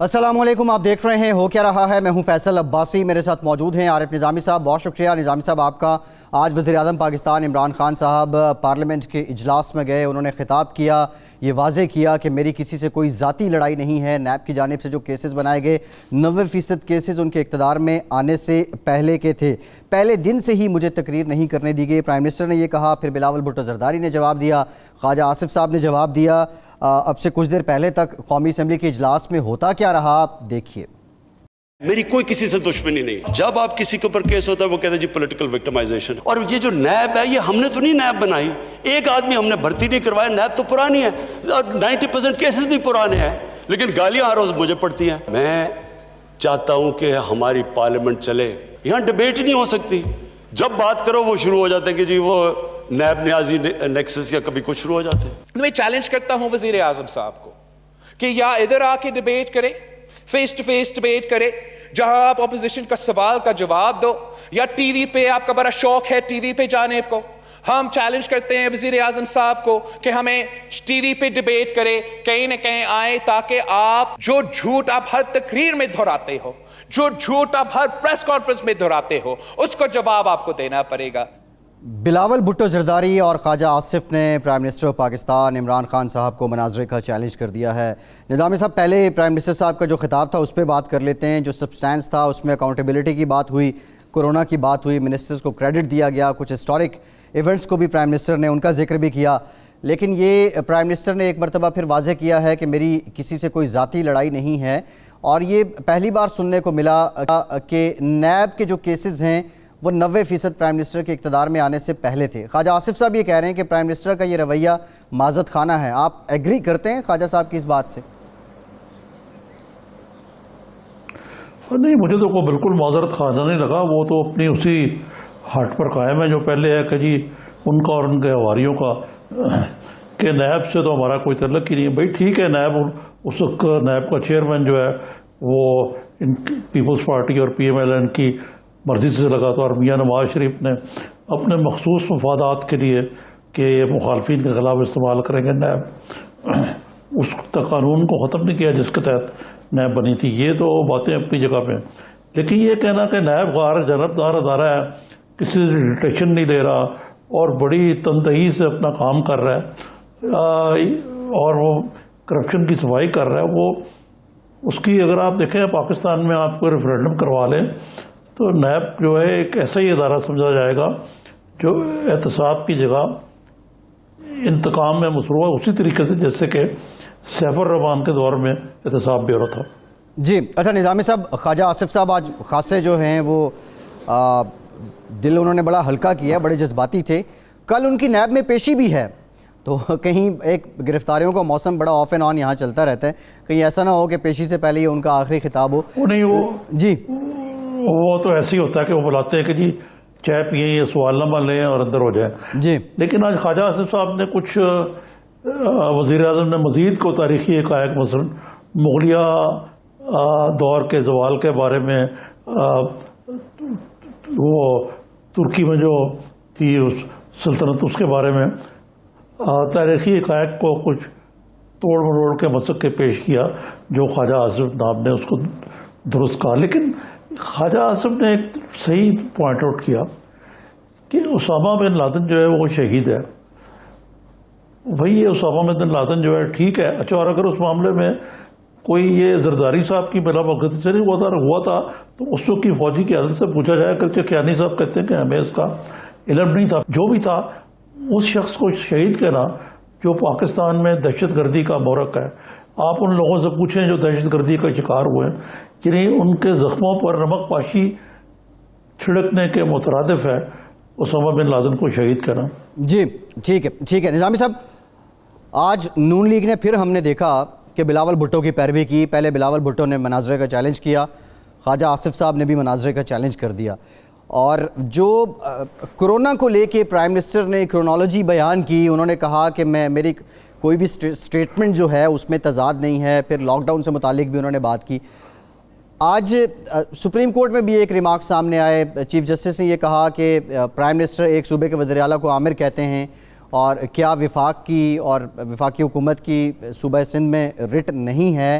अस्सलामुअलैकुम, आप देख रहे हैं हो क्या रहा है। मैं हूं फैसल अब्बासी, मेरे साथ मौजूद हैं आरिफ निज़ामी साहब। बहुत शुक्रिया निज़ामी साहब आपका। आज वज़ीर-ए-आज़म पाकिस्तान इमरान खान साहब पार्लियामेंट के इजलास में गए, उन्होंने खिताब किया, ये वाज़े किया कि मेरी किसी से कोई ज़ाती लड़ाई नहीं है। नैब की जानिब से जो केसेस बनाए गए 90% केसेस उनके इक़्तिदार में आने से पहले के थे। पहले दिन से ही मुझे तकरीर नहीं करने दी गई, प्राइम मिनिस्टर ने यह कहा। फिर बिलावल भुट्टो ज़रदारी ने जवाब दिया, ख्वाजा आसिफ साहब ने जवाब दिया। अब से कुछ देर पहले तक कौमी असम्बली के इजलास में होता क्या रहा, आप देखिए। मेरी कोई किसी से दुश्मनी नहीं। जब आप किसी के ऊपर केस होता है वो कहते हैं जी पॉलिटिकल विक्टिमाइजेशन। और ये जो नैब है, ये हमने तो नहीं नैब बनाई, एक आदमी हमने भर्ती नहीं करवाया। नैब तो पुरानी है, 90% केसेस भी पुराने हैं, लेकिन गालियां हर रोज मुझे पड़ती हैं। मैं चाहता हूं कि हमारी पार्लियामेंट चले, यहां डिबेट ही नहीं हो सकती। जब बात करो वो शुरू हो जाते हैं कि जी वो नैब न्याजी नेक्सस या कभी कुछ शुरू हो जाते हैं। मैं चैलेंज करता हूं वजीर आजम साहब को कि या इधर आके डिबेट करे, फेस टू फेस डिबेट करे, जहां आप ऑपोजिशन का सवाल का जवाब दो, या टीवी पे आपका बड़ा शौक है टीवी पे जाने को। हम चैलेंज करते हैं वजीर आजम साहब को कि हमें टीवी पे डिबेट करे, कहीं ना कहीं आए, ताकि आप जो झूठ आप हर तकरीर में दोहराते हो, जो झूठ आप हर प्रेस कॉन्फ्रेंस में दोहराते हो, उसको जवाब आपको देना पड़ेगा। बिलावल भुट्टो ज़रदारी और ख्वाजा आसिफ ने प्राइम मिनिस्टर पाकिस्तान इमरान खान साहब को मनाजरे का चैलेंज कर दिया है। निज़ामी साहब, पहले प्राइम मिनिस्टर साहब का जो खिताब था उस पर बात कर लेते हैं। जो सब्सटेंस था उसमें अकाउंटेबिलिटी की बात हुई, कोरोना की बात हुई, मिनिस्टर्स को क्रेडिट दिया गया, कुछ हिस्टोरिक इवेंट्स को भी प्राइम मिनिस्टर ने उनका जिक्र भी किया। लेकिन ये प्राइम मिनिस्टर ने एक मरतबा फिर वाज़ेह किया है कि मेरी किसी से कोई ज़ाती लड़ाई नहीं है। और ये पहली बार सुनने को मिला कि नैब के जो केसेस हैं वो 90% प्राइम मिनिस्टर के इक़्तिदार में आने से पहले थे। ख्वाजा आसिफ साहब ये कह रहे हैं कि प्राइम मिनिस्टर का ये रवैया माज़त खाना है। आप एग्री करते हैं ख्वाजा साहब की इस बात से? नहीं, मुझे तो कोई बिल्कुल माजरत खाना नहीं लगा। वो तो अपनी उसी हट पर कायम है जो पहले है कि जी उनका और उनके हवारियों का कि नैब से तो हमारा कोई तल्लक ही नहीं है। भाई ठीक है, नैब उस नैब का चेयरमैन जो है वो इन पीपल्स पार्टी और PMLN की मर्जी से लगा था, और मियाँ नवाज शरीफ ने अपने मखसूस मफादात के लिए कि मुखालफिन के खिलाफ इस्तेमाल करेंगे नैब, उस कानून को ख़त्म नहीं किया जिसके तहत नैब बनी थी। ये तो बातें अपनी जगह पे, लेकिन ये कहना कि नैब गैर जानबदार अदारा है, किसी से डिटेक्शन नहीं दे रहा और बड़ी तनदही से अपना काम कर रहा है और वो करप्शन की सफाई कर रहा है, वो उसकी अगर आप देखें पाकिस्तान में आपको रेफरेंडम करवा लें तो नैब जो है एक ऐसा ही अदारा समझा जाएगा जो एहतसाब की जगह इंतकाम में मसरूफ़ है, उसी तरीके से जैसे कि सैफुर रहमान के दौर में एहतसाब ब्यूरो था। जी अच्छा निज़ामी साहब, ख्वाजा आसिफ साहब आज खासे जो हैं वो दिल उन्होंने बड़ा हल्का किया, बड़े जज्बाती थे। कल उनकी नैब में पेशी भी है, तो कहीं एक गिरफ्तारियों का मौसम बड़ा ऑफ एंड ऑन यहाँ चलता रहता है, कहीं ऐसा ना हो कि पेशी से पहले ही उनका आखिरी खिताब हो। वो नहीं, जी वो तो ऐसे ही होता है कि वो बुलाते हैं कि जी चाय पिए, ये सवालनामा लें और अंदर हो जाए जी। लेकिन आज ख्वाजा आसिफ साहब ने कुछ वज़ीर आज़म ने मज़ीद को तारीखी हक़ाइक़ मसलन मुग़लिया दौर के ज़वाल के बारे में, वो तुर्की में जो थी उस सल्तनत, उसके बारे में तारीखी हक़ाइक़ को कुछ तोड़ मरोड़ के मसक के पेश किया जो ख्वाजा आसिफ नाम ने उसको दुरुस्त कहा। लेकिन ख्वाजा आसिफ ने एक सही पॉइंट आउट किया कि उसामा बिन लादेन जो है वो शहीद है। भाई ये उसामा बिन लादेन जो है ठीक है, अच्छा, और अगर उस मामले में कोई ये जरदारी साहब की बिला मौक़िफ़ से नहीं हुआ था तो उस वक्त की फौजी की अदालत से पूछा जाए करके कियानी साहब कहते हैं कि हमें इसका इल्म नहीं था। जो भी था, उस शख्स को शहीद कहना जो पाकिस्तान में दहशतगर्दी का मोरक है। आप उन लोगों से पूछें जो दहशतगर्दी का शिकार हुए हैं, यानी उनके ज़ख्मों पर नमक पाशी छिड़कने के मुतरादिफ है उसामा बिन लादेन को शहीद कहना। जी ठीक है निज़ामी साहब, आज नून लीग ने फिर हमने देखा कि बिलावल भुट्टो की पैरवी की। पहले बिलावल भुट्टो ने मनाजरे का चैलेंज किया, ख्वाजा आसिफ साहब ने भी मनाजरे का चैलेंज कर दिया। और जो कोरोना को लेके प्राइम मिनिस्टर ने क्रोनोलॉजी बयान की, उन्होंने कहा कि मेरी कोई भी स्टेटमेंट जो है उसमें तजाद नहीं है। फिर लॉकडाउन से मुतालिक भी उन्होंने बात की। आज सुप्रीम कोर्ट में भी एक रिमार्क सामने आए, चीफ जस्टिस ने ये कहा कि प्राइम मिनिस्टर एक सूबे के वज़ीर आला को आमिर कहते हैं, और क्या विफाक की और विफाकी हुकूमत की सूबा सिंध में रिट नहीं है।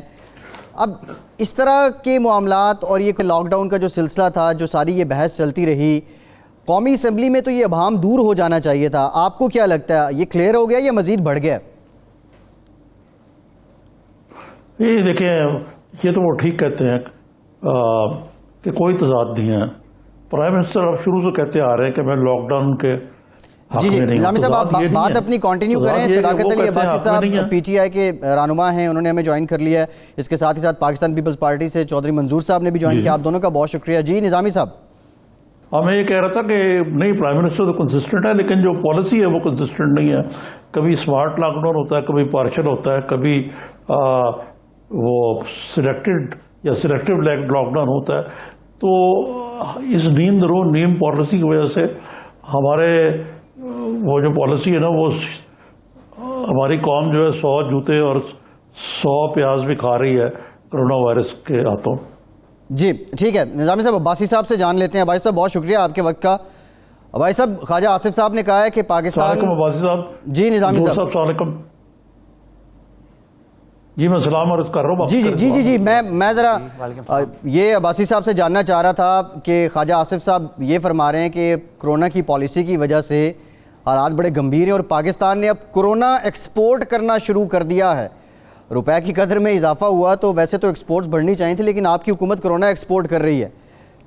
अब इस तरह के मामलात और ये लॉकडाउन का जो सिलसिला था, जो सारी ये बहस चलती रही, कौमी असम्बली में तो ये अभाम दूर हो जाना चाहिए था। आपको क्या लगता है, ये क्लियर हो गया या मज़ीद बढ़ गया? ये देखिए, ये तो वो ठीक कहते हैं कि कोई तजाद नहीं है। प्राइम मिनिस्टर अब शुरू से कहते आ रहे हैं कि मैं लॉकडाउन के जी जी निज़ामी साहब, आप बात अपनी कंटिन्यू करें। सदाकत अली अब्बासी साहब पीटीआई के रहनुमा हैं, उन्होंने हमें ज्वाइन कर लिया है। इसके साथ ही साथ पाकिस्तान पीपल्स पार्टी से चौधरी मंजूर साहब ने भी ज्वाइन किया। आप दोनों का बहुत शुक्रिया। जी निज़ामी साहब, मैं ये कह रहा था कि नहीं, प्राइम मिनिस्टर तो कंसिस्टेंट है, लेकिन जो पॉलिसी है वो कंसिस्टेंट नहीं है। कभी स्मार्ट लॉकडाउन होता है, कभी पार्शल होता है, कभी वो सिलेक्टेड या सिलेक्टिव लॉकडाउन होता है। तो इस नीम पॉलिसी की वजह से हमारे वो जो पॉलिसी है ना, वो हमारी कौम जो है 100 जूते और 100 प्याज भी खा रही है कोरोना वायरस के हाथों। जी ठीक है, निज़ामी साहब अब्बासी साहब से जान लेते हैं। अब्बासी साहब बहुत शुक्रिया आपके वक्त का। अब्बासी साहब, ख्वाजा आसिफ साहब ने कहा है कि पाकिस्तान। अब्बासी साहब। जी निज़ामी साहब, सलाम। जी मैं सलाम अर्ज कर रहा हूँ। जी जी जी जी जी मैं ज़रा ये अब्बासी साहब से जानना चाह रहा था कि ख्वाजा आसिफ साहब ये फरमा रहे हैं कि कोरोना की पॉलिसी की वजह से हालात बड़े गंभीर हैं और पाकिस्तान ने अब कोरोना एक्सपोर्ट करना शुरू कर दिया है। रुपए की कदर में इजाफा हुआ तो वैसे तो एक्सपोर्ट्स बढ़नी चाहिए थी, लेकिन आपकी हुकूमत कोरोना एक्सपोर्ट कर रही है,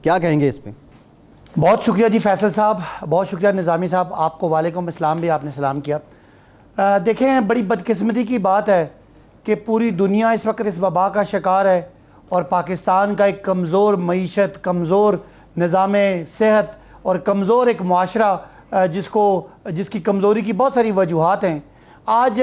क्या कहेंगे इस पर? बहुत शुक्रिया जी फैसल साहब, बहुत शुक्रिया निज़ामी साहब, आपको वालेकुम अस्सलाम भी आपने सलाम किया। देखें, बड़ी बदकिस्मती की बात है कि पूरी दुनिया इस वक्त इस वबा का शिकार है और पाकिस्तान का एक कमज़ोर मईशत, कमज़ोर निज़ाम सेहत और कमज़ोर एक मुआशरा जिसकी कमज़ोरी की बहुत सारी वजूहात हैं। आज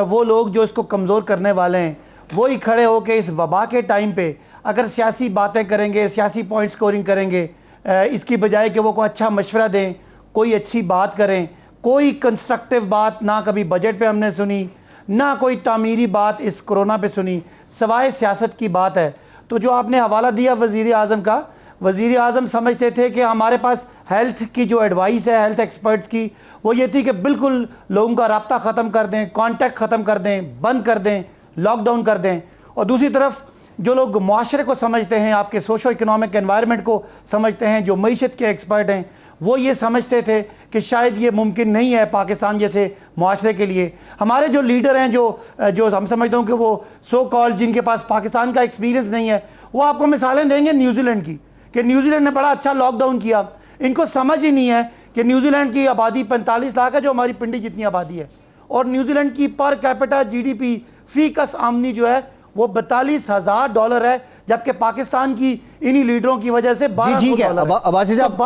वो लोग जो इसको कमज़ोर करने वाले हैं वो ही खड़े हो के इस वबा के टाइम पे अगर सियासी बातें करेंगे, सियासी पॉइंट स्कोरिंग करेंगे, इसकी बजाय कि वो कोई अच्छा मशवरा दें, कोई अच्छी बात करें, कोई कंस्ट्रक्टिव बात ना कभी बजट पे हमने सुनी, ना कोई तामीरी बात इस कोरोना पे सुनी, सवाए सियासत की बात है। तो जो आपने हवाला दिया वज़ीर आज़म का, वज़ीर आज़म समझते थे कि हमारे पास हेल्थ की जो एडवाइस है हेल्थ एक्सपर्ट्स की, वो ये थी कि बिल्कुल लोगों का रब्ता ख़त्म कर दें, कांटेक्ट ख़त्म कर दें, बंद कर दें, लॉकडाउन कर दें। और दूसरी तरफ जो लोग मुआशरे को समझते हैं, आपके सोशो इकोनॉमिक एनवायरनमेंट को समझते हैं, जो मईशत के एक्सपर्ट हैं, वो ये समझते थे कि शायद ये मुमकिन नहीं है पाकिस्तान जैसे मुआशरे के लिए। हमारे जो लीडर हैं जो हम समझते हैं कि वो सो कॉल्ड जिनके पास पाकिस्तान का एक्सपीरियंस नहीं है, वो आपको मिसालें देंगे न्यूजीलैंड की कि न्यूजीलैंड ने बड़ा अच्छा लॉकडाउन किया। इनको समझ ही नहीं है कि न्यूजीलैंड की आबादी 45 लाख है, जो हमारी पिंडी जितनी आबादी है, और न्यूजीलैंड की पर कैपिटा GDP फी कस आमदनी जो है वो $42,000 है, जबकि पाकिस्तान की इन्हीं लीडरों की वजह से $1200 है। अब्बासी साहब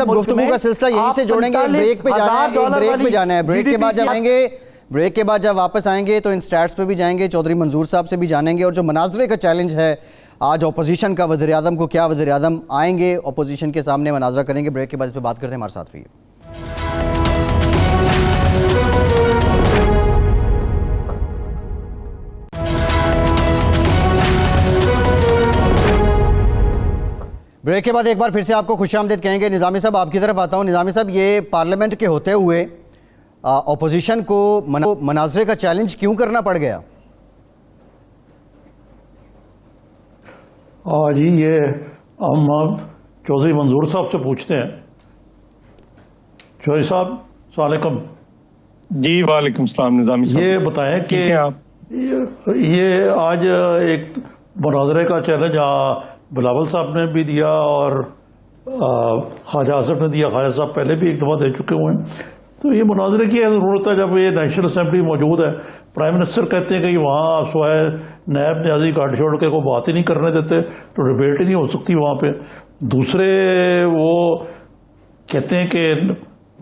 गुफ्तगू का सिलसिला यहीं से जोड़ेंगे, ब्रेक पे जाना है, ब्रेक पे जाना है। ब्रेक के बाद जब आएंगे, ब्रेक के बाद जब वापस आएंगे तो इन स्टैट्स पे भी जाएंगे, चौधरी मंजूर साहब से भी जानेंगे, और जो मनाजरे का चैलेंज है आज अपोजिशन का वज़ीर आज़म को, क्या वज़ीर आज़म आएंगे अपोजिशन के सामने मनाजरा करेंगे। ब्रेक के बाद इस पर बात करते हैं, हमारे साथ रहिए। ब्रेक के बाद एक बार फिर से आपको खुशामदीद कहेंगे। निज़ामी साहब आपकी तरफ आता हूँ। निज़ामी साहब, ये पार्लियामेंट के होते हुए अपोजिशन को मनाजरे का चैलेंज क्यों करना पड़ गया? जी ये हम चौधरी मंजूर साहब से पूछते हैं। चौधरी साहब अस्सलाम वालेकुम। जी वालेकुम सलाम निज़ामी साहब। ये बताएं कि आप ये आज एक मुनाजरे का चैलेंज बिलावल साहब ने भी दिया और ख्वाजा आसिफ ने दिया, ख्वाजा साहब पहले भी एक दफ़ा दे चुके हुए हैं। तो ये मुनाजरे की ज़रूरत है जब ये नेशनल असम्बली मौजूद है। प्राइम मिनिस्टर कहते हैं कि वहाँ सोए नैब न्याजी काट छोड़ के कोई बात ही नहीं करने देते, तो डिबेट ही नहीं हो सकती वहाँ पे। दूसरे वो कहते हैं कि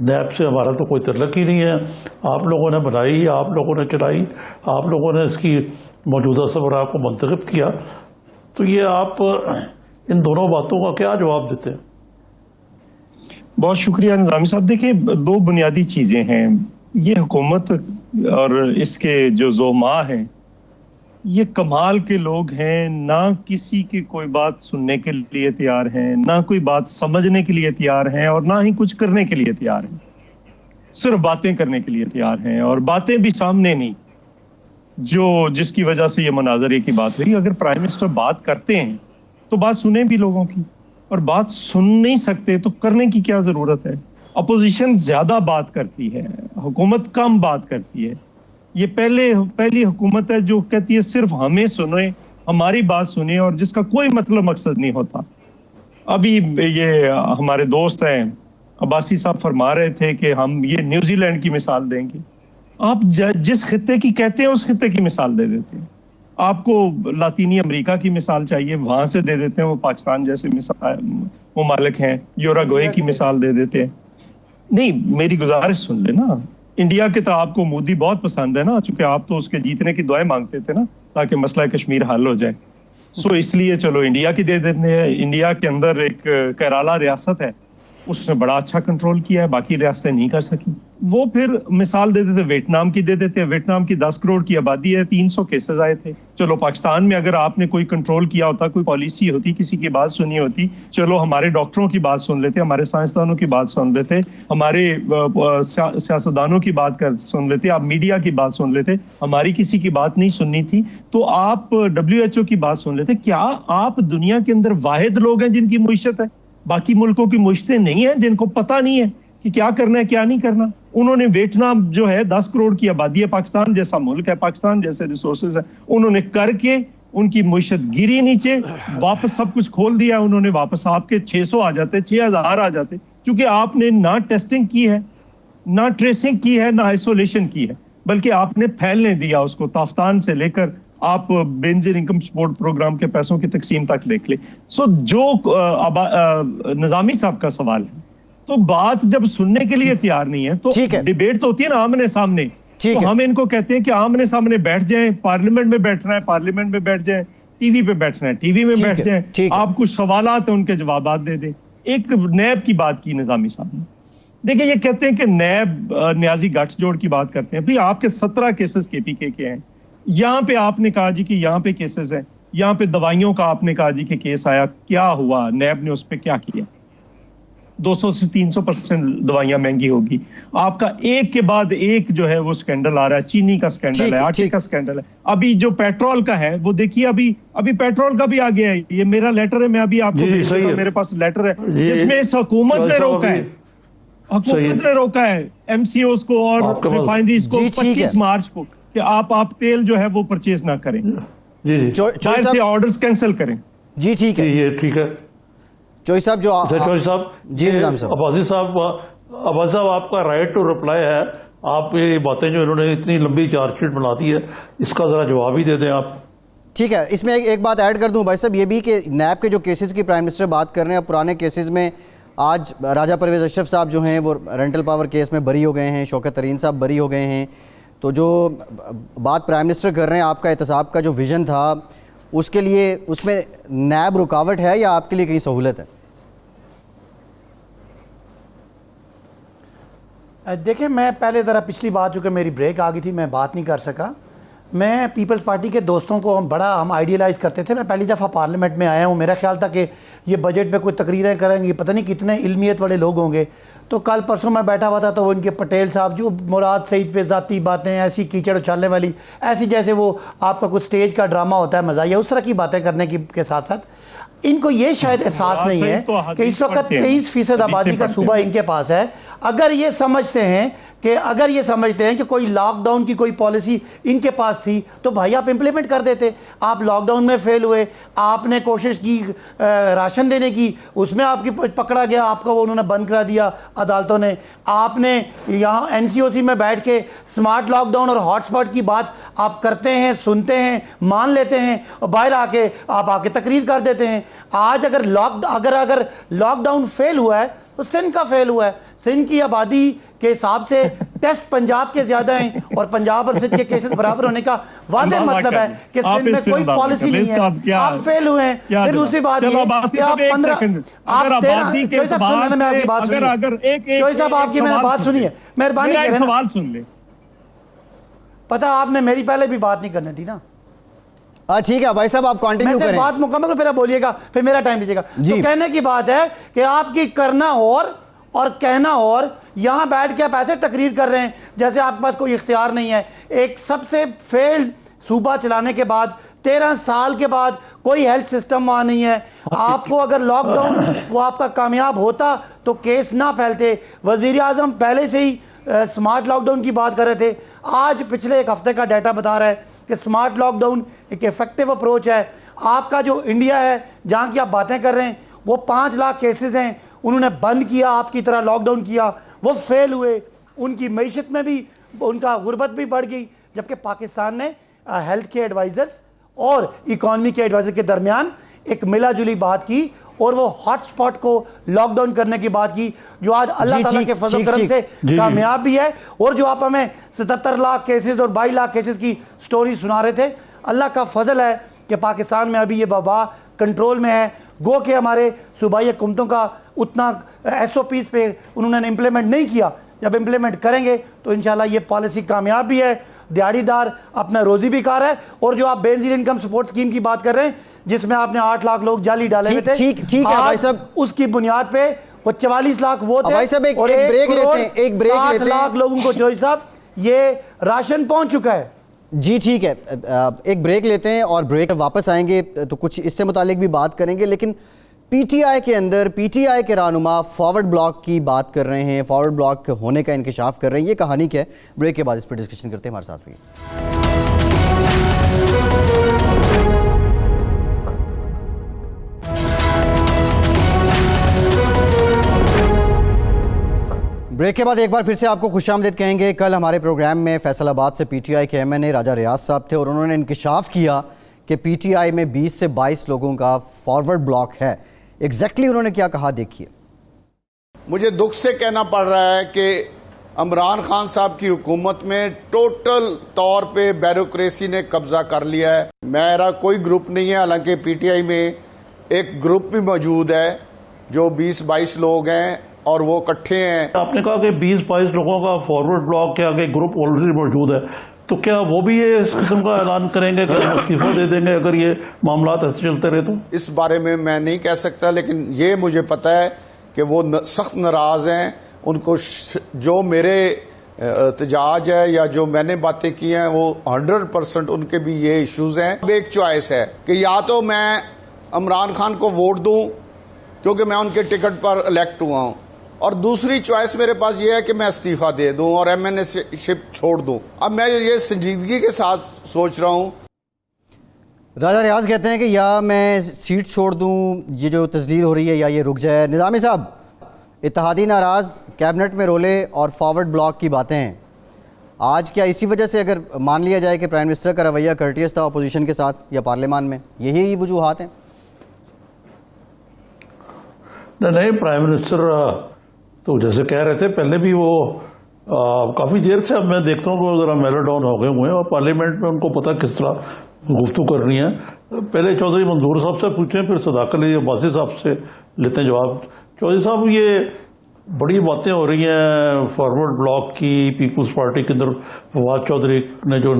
नैब से हमारा तो कोई तल्लुक ही नहीं है, आप लोगों ने बनाई, आप लोगों ने चलाई, आप लोगों ने इसकी मौजूदा सरबराह को मुंतखब किया। तो ये आप इन दोनों बातों का क्या जवाब देते हैं? बहुत शुक्रिया निज़ामी साहब। देखिए, दो बुनियादी चीज़ें हैं। ये हुकूमत और इसके जो ज़ोमा हैं, ये कमाल के लोग हैं, ना किसी की कोई बात सुनने के लिए तैयार हैं, ना कोई बात समझने के लिए तैयार हैं, और ना ही कुछ करने के लिए तैयार हैं। सिर्फ बातें करने के लिए तैयार हैं, और बातें भी सामने नहीं, जिसकी वजह से ये मुनाजरे की बात हुई। अगर प्राइम मिनिस्टर बात करते हैं तो बात सुने भी लोगों की, और बात सुन नहीं सकते तो करने की क्या जरूरत है। अपोजिशन ज्यादा बात करती है, हुकूमत कम बात करती है। ये पहली हुकूमत है जो कहती है सिर्फ हमें सुने, हमारी बात सुने, और जिसका कोई मतलब मकसद नहीं होता। अभी ये हमारे दोस्त हैं अब्बासी साहब फरमा रहे थे कि हम ये न्यूजीलैंड की मिसाल देंगे। आप जिस खित्ते की कहते हैं उस खित्ते की मिसाल दे देते हैं। आपको लातीनी अमेरिका की मिसाल चाहिए, वहां से दे देते हैं, वो पाकिस्तान जैसे ममालिक हैं। यूरागवे की मिसाल दे देते हैं। नहीं, मेरी गुजारिश सुन लेना। इंडिया के तो आपको मोदी बहुत पसंद है ना, चूंकि आप तो उसके जीतने की दुआएं मांगते थे ना, ताकि मसला कश्मीर हल हो जाए। सो इसलिए चलो इंडिया की दे देते हैं। इंडिया के अंदर एक केरला रियासत है, उसने बड़ा अच्छा कंट्रोल किया है, बाकी रियासतें नहीं कर सकी। वो फिर मिसाल दे देते, वियतनाम की दे देते हैं। वियतनाम की 10 करोड़ की आबादी है, 300 केसेस आए थे। चलो पाकिस्तान में अगर आपने कोई कंट्रोल किया होता, कोई पॉलिसी होती, किसी की बात सुनी होती, चलो हमारे डॉक्टरों की बात सुन लेते, हमारे साइंसदानों की बात सुन लेते, हमारे सियासतदानों की बात सुन लेते, आप मीडिया की बात सुन लेते। हमारी किसी की बात नहीं सुननी थी तो आप WHO की बात सुन लेते। क्या आप दुनिया के अंदर वाहिद लोग हैं जिनकी मुईशत है? बाकी मुल्कों की मुश्तें नहीं है जिनको पता नहीं है कि क्या करना है क्या नहीं करना। उन्होंने वियतनाम जो है 10 करोड़ की आबादी है, पाकिस्तान जैसा मुल्क है, पाकिस्तान जैसे रिसोर्सेज है, उन्होंने करके उनकी मुश्त गिरी नीचे, वापस सब कुछ खोल दिया उन्होंने। वापस आपके 600 आ जाते, 6000 आ जाते, क्योंकि आपने ना टेस्टिंग की है, ना ट्रेसिंग की है, ना आइसोलेशन की है, बल्कि आपने फैलने दिया उसको। ताफ्तान से लेकर आप बेनजीर इनकम सपोर्ट प्रोग्राम के पैसों की तकसीम तक देख ले। सो जो निजामी साहब का सवाल है, तो बात जब सुनने के लिए तैयार नहीं है तो डिबेट तो होती है ना आमने सामने। तो हम इनको कहते हैं कि आमने सामने बैठ जाएं, पार्लियामेंट में बैठना है पार्लियामेंट में बैठ जाएं, टीवी पे बैठना है टीवी में बैठ जाएं, आप कुछ सवालात है उनके जवाब दे दें। एक नैब की बात की निजामी साहब ने, देखिए ये कहते हैं कि नैब न्याजी गठजोड़ की बात करते हैं। भाई आपके 17 केसेस KPK के हैं, यहाँ पे आपने कहा जी कि यहाँ पे केसेस हैं, यहाँ पे दवाइयों का आपने कहा जी कि केस आया, क्या हुआ? नैब ने उस पर क्या किया? 200 से 300% दवाइयां महंगी होगी। आपका एक के बाद एक जो है वो स्कैंडल आ रहा है। चीनी का स्कैंडल है, आटे का स्कैंडल है, अभी जो पेट्रोल का है वो देखिए, अभी पेट्रोल का भी आ गया है। ये मेरा लेटर है, मैं अभी आपको मेरे पास लेटर है जिसमें इस हुकूमत ने रोका है, हुकूमत ने रोका है MCOs को और रिफाइनरीज को 25 मार्च को कि आप तेल जो है वो परचेज ना करें, बाहर से ऑर्डर्स कैंसिल करें। जी ठीक है, ये ठीक है। चौधरी साहब जो चौधरी साहब, जी निजाम साहब, अब्बासी साहब आपका राइट टू रिप्लाई है। आप ये बातें जो इन्होंने इतनी लंबी चार्जशीट बना दी है, इसका जरा जवाब ही दे दें आप। ठीक है, इसमें एक बात ऐड कर दूं भाई साहब, ये भी कि नैब के जो केसेस की प्राइम मिनिस्टर बात कर रहे हैं, पुराने केसेस में आज राजा परवेज अशरफ साहब जो हैं वो रेंटल पावर केस में बरी हो गए हैं, शौकत तरीन साहब बरी हो गए हैं। तो जो बात प्राइम मिनिस्टर कर रहे हैं, आपका एहतसाब का जो विजन था उसके लिए, उसमें नैब रुकावट है या आपके लिए कहीं सहूलत है? देखें, मैं पहले ज़रा पिछली बात, चूँकि मेरी ब्रेक आ गई थी, मैं बात नहीं कर सका। मैं पीपल्स पार्टी के दोस्तों को हम आइडियलाइज़ करते थे। मैं पहली दफ़ा पार्लियामेंट में आया हूँ, मेरा ख्याल था कि ये बजट पे कोई तकरीरें करेंगे, पता नहीं कितने इल्मियत वाले लोग होंगे। तो कल परसों मैं बैठा हुआ था, तो वो इनके पटेल साहब जो मुराद सईद पे ज़ाती बातें, ऐसी कीचड़ उछालने वाली, ऐसी जैसे वो आपका कुछ स्टेज का ड्रामा होता है, मज़ाहिया, उस तरह की बातें करने की के साथ साथ इनको ये शायद एहसास नहीं है कि इस वक्त 23% आबादी का सूबा इनके पास है। अगर ये समझते हैं कि कोई लॉकडाउन की कोई पॉलिसी इनके पास थी तो भाई आप इंप्लीमेंट कर देते। आप लॉकडाउन में फेल हुए, आपने कोशिश की राशन देने की, उसमें आपकी पकड़ा गया, आपका वो उन्होंने बंद करा दिया अदालतों ने। आपने यहाँ NCOC में बैठ के स्मार्ट लॉकडाउन और हॉटस्पॉट की बात आप करते हैं, सुनते हैं, मान लेते हैं, और बाहर आके तकरीर कर देते हैं। आज अगर लॉकडाउन फेल हुआ है तो सिंध का फेल हुआ है। सिंध की आबादी के हिसाब से टेस्ट पंजाब के ज्यादा हैं और पंजाब और सिंध के केसेस बराबर होने का वाज़ेह मतलब है कि सिंध में कोई पॉलिसी नहीं है। आप फेल हुए हैं। फिर दूसरी बात ये कि आप 15 चौधरी साहब सुनिए, मैं आपकी बात सुनिए, चौधरी साहब आपकी मैंने बात सुनी है, मेहरबानी करें सवाल सुन ले। पता आपने मेरी पहले भी बात नहीं करनी थी ना। ठीक है भाई साहब, आप कंटिन्यू करें, बात मुकम्मल फिर आप बोलिएगा, फिर मेरा टाइम लीजिएगा। तो कहने की बात है कि आपकी करना और कहना और, यहां बैठ के आप ऐसे तकरीर कर रहे हैं जैसे आपके पास कोई इख्तियार नहीं है। एक सबसे फेल्ड सूबा चलाने के बाद 13 साल के बाद कोई हेल्थ सिस्टम वहाँ नहीं है। आपको अगर लॉकडाउन वो आपका कामयाब होता तो केस ना फैलते। वज़ीर आज़म पहले से ही स्मार्ट लॉकडाउन की बात कर रहे थे। आज पिछले एक हफ्ते का डाटा बता रहा है कि स्मार्ट लॉकडाउन एक इफेक्टिव अप्रोच है। आपका जो इंडिया है जहाँ की आप बातें कर रहे हैं वो 5 लाख केसेस हैं, उन्होंने बंद किया, आपकी तरह लॉकडाउन किया, वो फेल हुए, उनकी मईशत में भी उनका गुर्बत भी बढ़ गई। जबकि पाकिस्तान ने हेल्थ के एडवाइज़र्स और इकॉनमी के एडवाइज़र के दरमियान एक मिला जुली बात की और वो हॉटस्पॉट को लॉकडाउन करने की बात की, जो आज अल्लाह ताला के फजल करम से कामयाब भी है। और जो आप हमें 77 लाख केसेस और 22 लाख केसेस की स्टोरी सुना रहे थे, अल्लाह का फजल है कि पाकिस्तान में अभी ये वबा कंट्रोल में है। गो के हमारे सूबाई हुकूमतों का उतना SOPs पे उन्होंने इम्प्लीमेंट नहीं किया, जब इम्प्लीमेंट करेंगे तो इंशाल्लाह ये पॉलिसी कामयाब भी है, दिहाड़ीदार अपना रोजी भी कार है। और जो आप बेनजीर इनकम सपोर्ट स्कीम की बात कर रहे हैं जिसमें आपने 8 लाख लोग जाली डाले हुए थे, ठीक है भाई साहब, उसकी बुनियाद पे वो 44 लाख वो थे भाई साहब एक और ब्रेक लेते हैं, एक ब्रेक 60 लेते हैं। लाख लोगों को चोई साहब ये राशन पहुंच चुका है। जी ठीक है, एक ब्रेक लेते हैं और ब्रेक वापस आएंगे तो कुछ इससे मुतालिक भी बात करेंगे। लेकिन PTI के अंदर PTI के रहनुमा फॉरवर्ड ब्लॉक की बात कर रहे हैं, फॉरवर्ड ब्लॉक होने का इंकशाफ कर रहे हैं। ये कहानी क्या है, ब्रेक के बाद इस पर डिस्कशन करते हैं। हमारे साथ भी ब्रेक के बाद एक बार फिर से आपको खुशामदीद कहेंगे। कल हमारे प्रोग्राम में फैसलाबाद से PTI के MNA राजा रियाज साहब थे और उन्होंने इंकशाफ किया कि PTI में 20 से 22 लोगों का फॉरवर्ड ब्लॉक है। एग्जैक्टली उन्होंने क्या कहा, देखिए। मुझे दुख से कहना पड़ रहा है कि इमरान खान साहब की हुकूमत में टोटल तौर पे ब्यूरोक्रेसी ने कब्जा कर लिया है। मेरा कोई ग्रुप नहीं है, हालांकि PTI में एक ग्रुप भी मौजूद है जो 20-22 लोग हैं और वो इकट्ठे हैं। आपने कहा कि 20-22 लोगों का फॉरवर्ड ब्लॉक के आगे ग्रुप ऑलरेडी मौजूद है, तो क्या वो भी ये इस किस्म का ऐलान करेंगे कि हम इस्तीफा दे देंगे अगर ये मामला ऐसे चलते रहे तो? इस बारे में मैं नहीं कह सकता, लेकिन ये मुझे पता है कि वो सख्त नाराज हैं। उनको जो मेरे एहतजाज है या जो मैंने बातें की हैं वो 100% उनके भी ये इश्यूज हैं। अब एक चॉइस है कि या तो मैं इमरान खान को वोट दूं क्योंकि मैं उनके टिकट पर इलेक्ट हुआ हूं, और दूसरी चॉइस मेरे पास ये है कि मैं इस्तीफा दे दूं और MNA शिप छोड़ दूं। अब मैं ये संजीदगी के साथ सोच रहा हूं। राजा रियाज कहते हैं कि या मैं सीट छोड़ दूं, ये जो तस्दीर हो रही है, या ये रुक जाए। निज़ामी साहब, इत्तेहादी नाराज़, कैबिनेट में रोले और फॉरवर्ड ब्लॉक की बातें हैं। आज क्या इसी वजह से अगर मान लिया जाए कि प्राइम मिनिस्टर का रवैया कर्टियस था अपोजिशन के साथ या पार्लियामान में, यही वजूहात हैं? नहीं, प्राइम मिनिस्टर तो जैसे कह रहे थे पहले भी वो काफ़ी देर से, अब मैं देखता हूँ कि वो ज़रा मेलोडाउन हो गए हुए हैं और पार्लियामेंट में उनको पता किस तरह गुफ्तगू करनी है। पहले चौधरी मंजूर साहब से पूछें, फिर सदाकत अली अब्बासी साहब से लेते हैं जवाब। चौधरी साहब, ये बड़ी बातें हो रही हैं फॉरवर्ड ब्लॉक की, पीपल्स पार्टी के अंदर फवाद चौधरी ने जो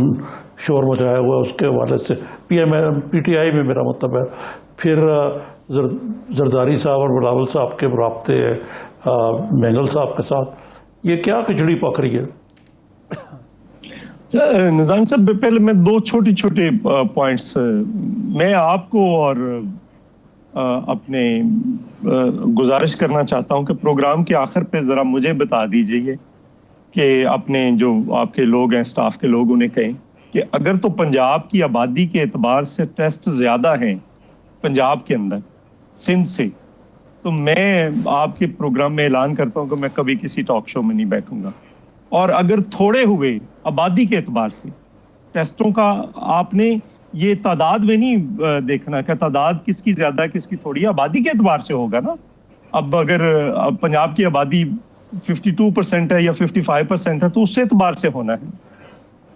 शोर मचाया हुआ है उसके हवाले से, PTI में मेरा मतलब है, फिर जरदारी साहब और बिलावल साहब के राब्ते मेंगल साहब के साथ, ये क्या खिचड़ी पक रही है? निज़ाम साहब, पहले मैं 2 छोटे पॉइंट्स मैं आपको और अपने गुजारिश करना चाहता हूं कि प्रोग्राम के आखिर पे ज़रा मुझे बता दीजिए कि अपने जो आपके लोग हैं, स्टाफ के लोग, उन्हें कहें कि अगर तो पंजाब की आबादी के एतबार से टेस्ट ज़्यादा हैं पंजाब के अंदर सिंध से, तो मैं आपके प्रोग्राम में ऐलान करता हूं कि मैं कभी किसी टॉक शो में नहीं बैठूंगा। और अगर थोड़े हुए आबादी के एतबार से टेस्टों का, आपने ये तादाद में नहीं देखना कि तादाद किसकी ज्यादा है किसकी थोड़ी है, आबादी के एतबार से होगा ना। अब अगर पंजाब की आबादी 52% है या 55% है तो उससे एतबार से होना है।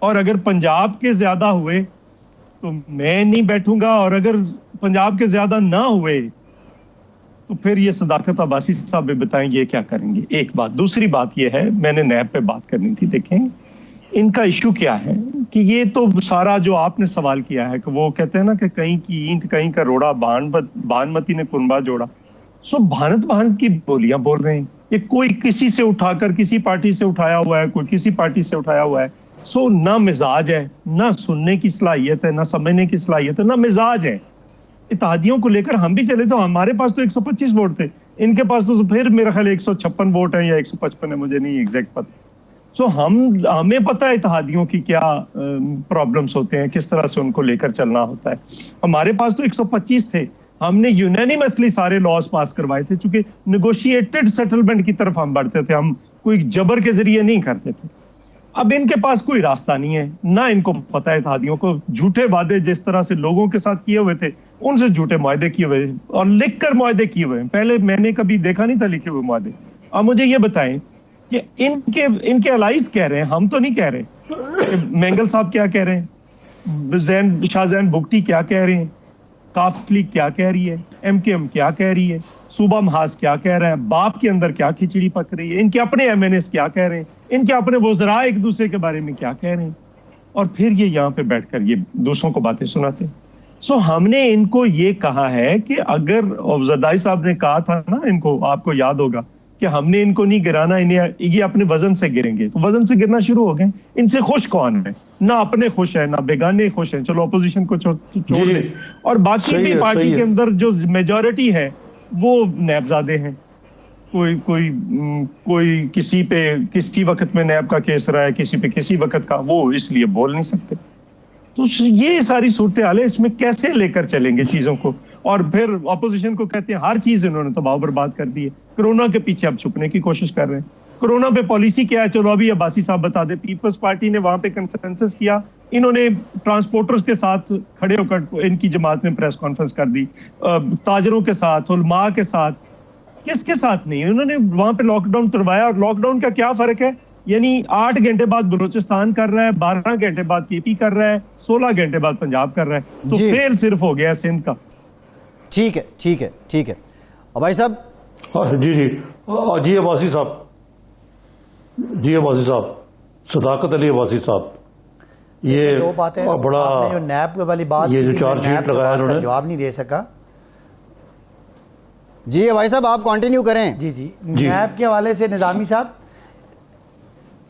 और अगर पंजाब के ज्यादा हुए तो मैं नहीं बैठूंगा, और अगर पंजाब के ज्यादा ना हुए तो फिर ये सदाकत अब्बासी साहब भी बताएं ये क्या करेंगे। एक बात। दूसरी बात ये है, मैंने नैब पे बात करनी थी। देखें, इनका इशू क्या है कि ये तो सारा जो आपने सवाल किया है कि वो कहते हैं ना कि कहीं की ईंट कहीं का रोड़ा, बानमती ने कुनबा जोड़ा। सो भानत की बोलियां बोल रहे हैं। ये कोई किसी से उठाकर किसी पार्टी से उठाया हुआ है, कोई किसी पार्टी से उठाया हुआ है। सो ना मिजाज है, ना सुनने की सलाहियत है, ना समझने की सलाहियत है, ना मिजाज है। इत्तेहादियों को लेकर हम भी चले तो हमारे पास तो 125 वोट थे, इनके पास तो फिर मेरा ख्याल 156 वोट है या 155 है, मुझे नहीं एग्जैक्ट पता। सो हमें पता है इत्तेहादियों की क्या प्रॉब्लम्स होते हैं, किस तरह से उनको लेकर चलना होता है। हमारे पास तो 125 थे, हमने यूनानिमसली सारे लॉज पास करवाए थे, चूंकि नेगोशिएटेड सेटलमेंट की तरफ हम बढ़ते थे, हम कोई जबर के जरिए नहीं करते थे। अब इनके पास कोई रास्ता नहीं है, ना इनको पता है इत्तेहादियों को। झूठे वादे जिस तरह से लोगों के साथ किए हुए थे, उनसे झूठे मुआहदे किए हुए और लिख कर मुआहदे किए हुए। पहले मैंने कभी देखा नहीं था लिखे हुए मुआहदे। अब मुझे ये बताएं कि इनके अलाइज कह रहे हैं, हम तो नहीं कह रहे कि मेंगल साहब क्या कह रहे हैं, शाहजैन बुगटी क्या कह रहे हैं, काफली क्या कह रही है, MKM क्या कह रही है, सूबा महाज क्या कह रहा है, बाप के अंदर क्या खिचड़ी पक रही है, इनके अपने MNS क्या कह रहे हैं, इनके अपने वज़रा एक दूसरे के बारे में क्या कह रहे हैं, और फिर ये यहाँ पे बैठकर ये दूसरों को बातें सुनाते हैं। सो हमने इनको ये कहा है कि अगर जरदारी साहब ने कहा था ना इनको, आपको याद होगा कि हमने इनको नहीं गिराना, इन्हें ये अपने वजन से गिरेंगे, तो वजन से गिरना शुरू हो गए। इनसे खुश कौन है? ना अपने खुश है ना बेगाने खुश हैं। चलो अपोजिशन को छोड़ दे, और बाकी भी पार्टी के अंदर जो मेजॉरिटी है वो नैबजादे हैं। कोई किसी पे किसी वक्त में नैब का केस रहा है, किसी पे किसी वक्त का, वो इसलिए बोल नहीं सकते। तो ये सारी सूरत हाल है, इसमें कैसे लेकर चलेंगे चीजों को? और फिर ऑपोजिशन को कहते हैं हर चीज इन्होंने तबाह बर्बाद कर दी है। कोरोना के पीछे अब छुपने की कोशिश कर रहे हैं। कोरोना पे पॉलिसी क्या है, चलो अभी अब्बासी साहब बता दे। पीपल्स पार्टी ने वहां पे कंसेंसस किया, इन्होंने ट्रांसपोर्टर्स के साथ खड़े होकर इनकी जमात में प्रेस कॉन्फ्रेंस कर दी, ताजरों के साथ, उलमा के साथ, किसके साथ नहीं? उन्होंने वहां पे लॉकडाउन करवाया। और लॉकडाउन का क्या फर्क है? यानी 8 घंटे बाद बलूचिस्तान कर रहा है, 12 घंटे बाद KP कर रहा है, 16 घंटे बाद पंजाब कर रहा है। तो फेल सिर्फ हो गया सिंध का। ठीक है, ठीक है, ठीक है। अब भाई साहब, जी अब्बासी साहब, सदाकत अली अब्बासी साहब, ये दो बातें बड़ा जो नैब वाली बात, ये जो चार्जशीट लगाया उन्होंने, जवाब नहीं दे सका। जी भाई साहब आप कंटिन्यू करें। जी नैब के हवाले से निजामी साहब,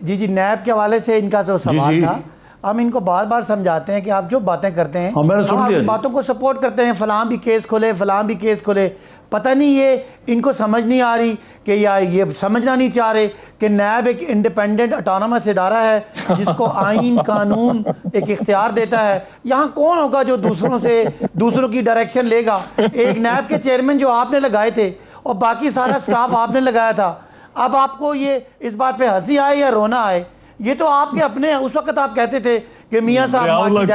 जी नैब के हवाले से इनका जो सवाल था, हम इनको बार बार समझाते हैं कि आप जो बातें करते हैं हम आपकी बातों को सपोर्ट करते हैं। फलां भी केस खोले, फलां भी केस खोले, पता नहीं ये इनको समझ नहीं आ रही कि या ये समझना नहीं चाह रहे कि नैब एक इंडिपेंडेंट ऑटोनमस इदारा है जिसको आइन कानून एक इख्तियार देता है। यहाँ कौन होगा जो दूसरों की डायरेक्शन लेगा? एक नैब के चेयरमैन जो आपने लगाए थे और बाकी सारा स्टाफ आपने लगाया था। अब आपको ये इस बात पे हंसी आए या रोना आए, ये तो आपके अपने, उस वक्त आप कहते थे कि मियाँ साहब उस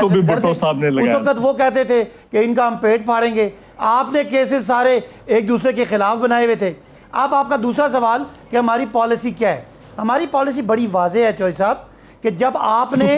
वक्त वो कहते थे कि इनका हम पेट फाड़ेंगे। आपने केसेस सारे एक दूसरे के खिलाफ बनाए हुए थे। अब आपका दूसरा सवाल कि हमारी पॉलिसी क्या है? हमारी पॉलिसी बड़ी वाज़ेह है चौधरी साहब कि जब आपने